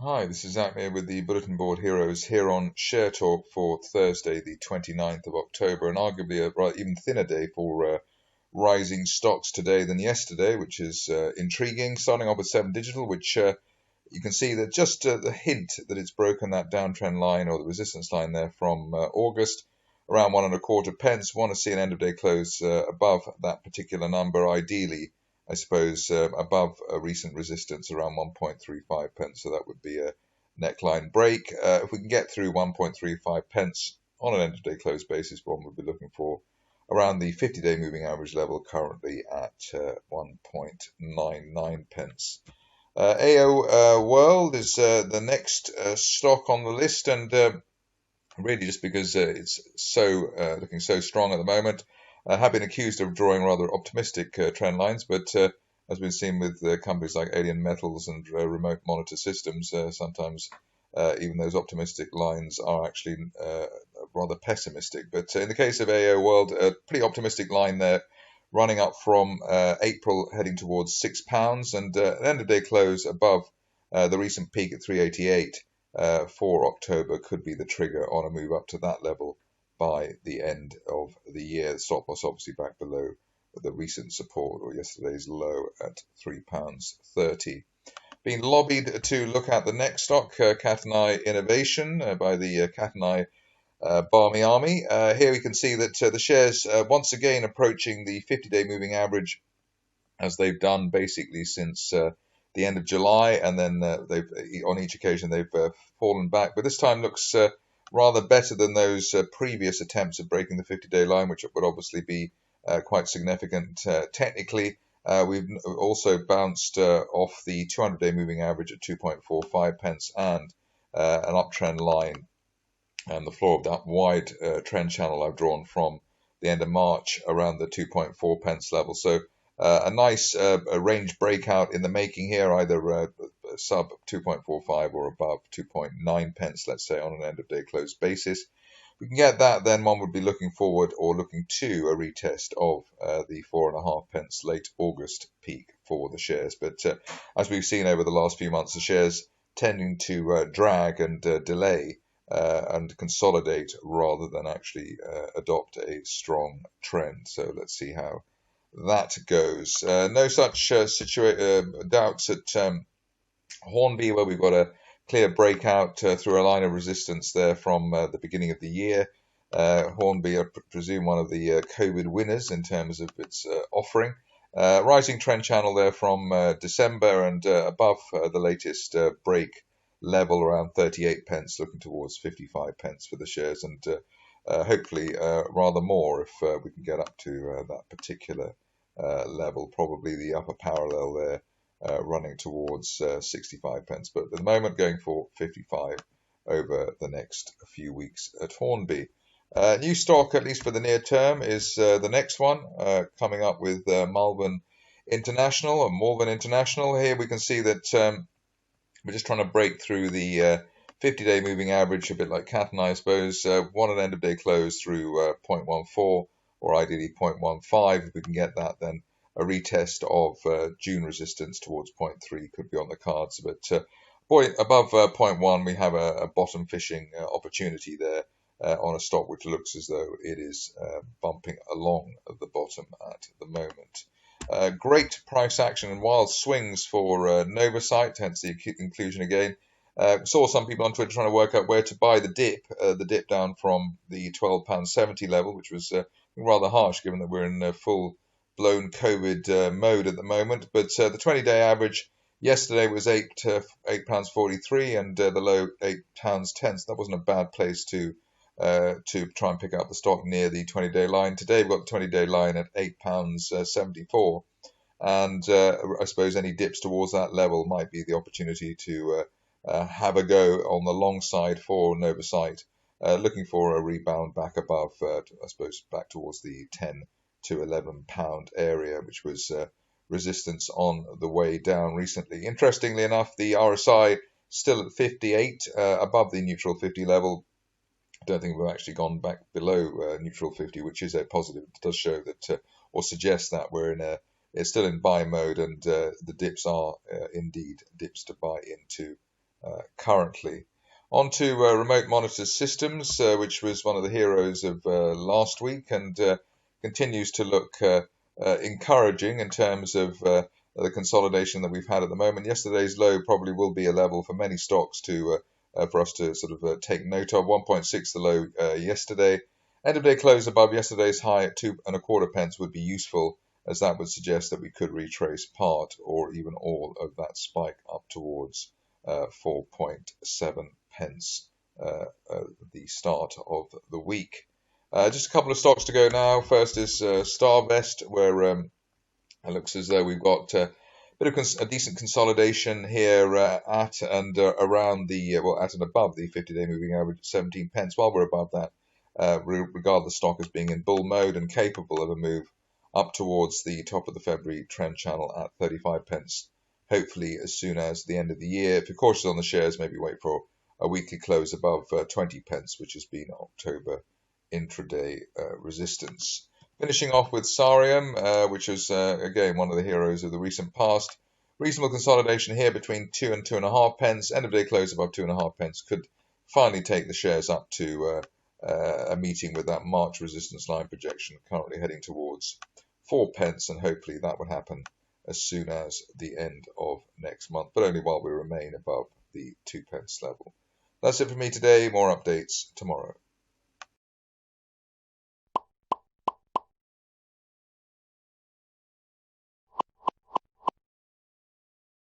Hi, this is Zak Mir with the Bulletin Board Heroes here on Share Talk for Thursday, the 29th of October, and arguably a rather even thinner day for rising stocks today than yesterday, which is intriguing. Starting off with 7 Digital, which you can see that just the hint that it's broken that downtrend line or the resistance line there from August, around 1.25 pence. Want to see an end of day close above that particular number, ideally I suppose, above a recent resistance around 1.35 pence. So that would be a neckline break. If we can get through 1.35 pence on an end of day close basis, one would be looking for around the 50-day moving average level, currently at 1.99 pence. AO World is the next stock on the list, and really just because it's so looking so strong at the moment. Have been accused of drawing rather optimistic trend lines, but as we've seen with companies like Alien Metals and Remote Monitor Systems, sometimes even those optimistic lines are actually rather pessimistic. But in the case of AO World, a pretty optimistic line there, running up from April heading towards £6, and an end of day close above the recent peak at 388 for October could be the trigger on a move up to that level by the end of the year. The stop loss obviously back below the recent support or yesterday's low at £3.30. Being lobbied to look at the next stock, Catenae Innovation, by the Catenae Barmy Army. Here we can see that the shares once again approaching the 50-day moving average, as they've done basically since the end of July, and then they've on each occasion they've fallen back, but this time looks rather better than those previous attempts at breaking the 50-day line, which would obviously be quite significant technically. We've also bounced off the 200-day moving average at 2.45 pence and an uptrend line and the floor of that wide trend channel I've drawn from the end of March around the 2.4 pence level. So a nice range breakout in the making here, either sub 2.45 or above 2.9 pence, let's say, on an end of day close basis. If we can get that, then one would be looking forward or looking to a retest of the 4.5 pence late August peak for the shares. But as we've seen over the last few months, the shares tending to drag and delay and consolidate rather than actually adopt a strong trend. So let's see how that goes. No such doubts at Hornby, where we've got a clear breakout through a line of resistance there from the beginning of the year. Hornby, I presume, one of the COVID winners in terms of its offering. Rising trend channel there from December and above the latest break level around 38 pence, looking towards 55 pence for the shares, and hopefully rather more if we can get up to that particular level, probably the upper parallel there running towards 65 pence, but at the moment going for 55 over the next few weeks at Hornby. New stock, at least for the near term, is the next one coming up with Melbourne International or Malvern International. Here we can see that we're just trying to break through the 50-day moving average, a bit like Catenae, I suppose. Want an end of day close through 0.14 or ideally 0.15. If we can get that, then a retest of June resistance towards 0.3 could be on the cards. But above 0.1, we have a bottom fishing opportunity there on a stock which looks as though it is bumping along at the bottom at the moment. Great price action and wild swings for Novacyt, hence the inclusion again. Saw some people on Twitter trying to work out where to buy the dip down from the £12.70 level, which was rather harsh given that we're in full-blown COVID mode at the moment. But the 20-day average yesterday was £8.43 and the low £8.10. So that wasn't a bad place to try and pick up the stock near the 20-day line. Today we've got the 20-day line at £8.74, and I suppose any dips towards that level might be the opportunity to have a go on the long side for Novacyt, looking for a rebound back above, I suppose, back towards the 10 to £11 area, which was resistance on the way down recently. Interestingly enough, the RSI still at 58, above the neutral 50 level. I don't think we've actually gone back below neutral 50, which is a positive. It does show that, or suggest that we're it's still in buy mode, and the dips are indeed dips to buy into currently. On to remote monitor systems, which was one of the heroes of last week and continues to look encouraging in terms of the consolidation that we've had at the moment. Yesterday's low probably will be a level for many stocks to for us to sort of take note of. 1.6 the low yesterday. End of day close above yesterday's high at 2.25 pence would be useful, as that would suggest that we could retrace part or even all of that spike up towards 4.7 pence the start of the week. Just a couple of stocks to go now. First is Starvest, where it looks as though we've got a decent consolidation here at and around the at and above the 50-day moving average at 17 pence. While we're above that, regard the stock as being in bull mode and capable of a move up towards the top of the February trend channel at 35 pence. Hopefully as soon as the end of the year. If you're cautious on the shares, maybe wait for a weekly close above 20 pence, which has been October intraday resistance. Finishing off with Saryam, which is again one of the heroes of the recent past. Reasonable consolidation here between 2 and 2.5 pence. End of day close above 2.5 pence could finally take the shares up to a meeting with that March resistance line projection, currently heading towards 4 pence, and hopefully that would happen as soon as the end of next month, but only while we remain above the 2 pence level. That's it for me today. More updates tomorrow.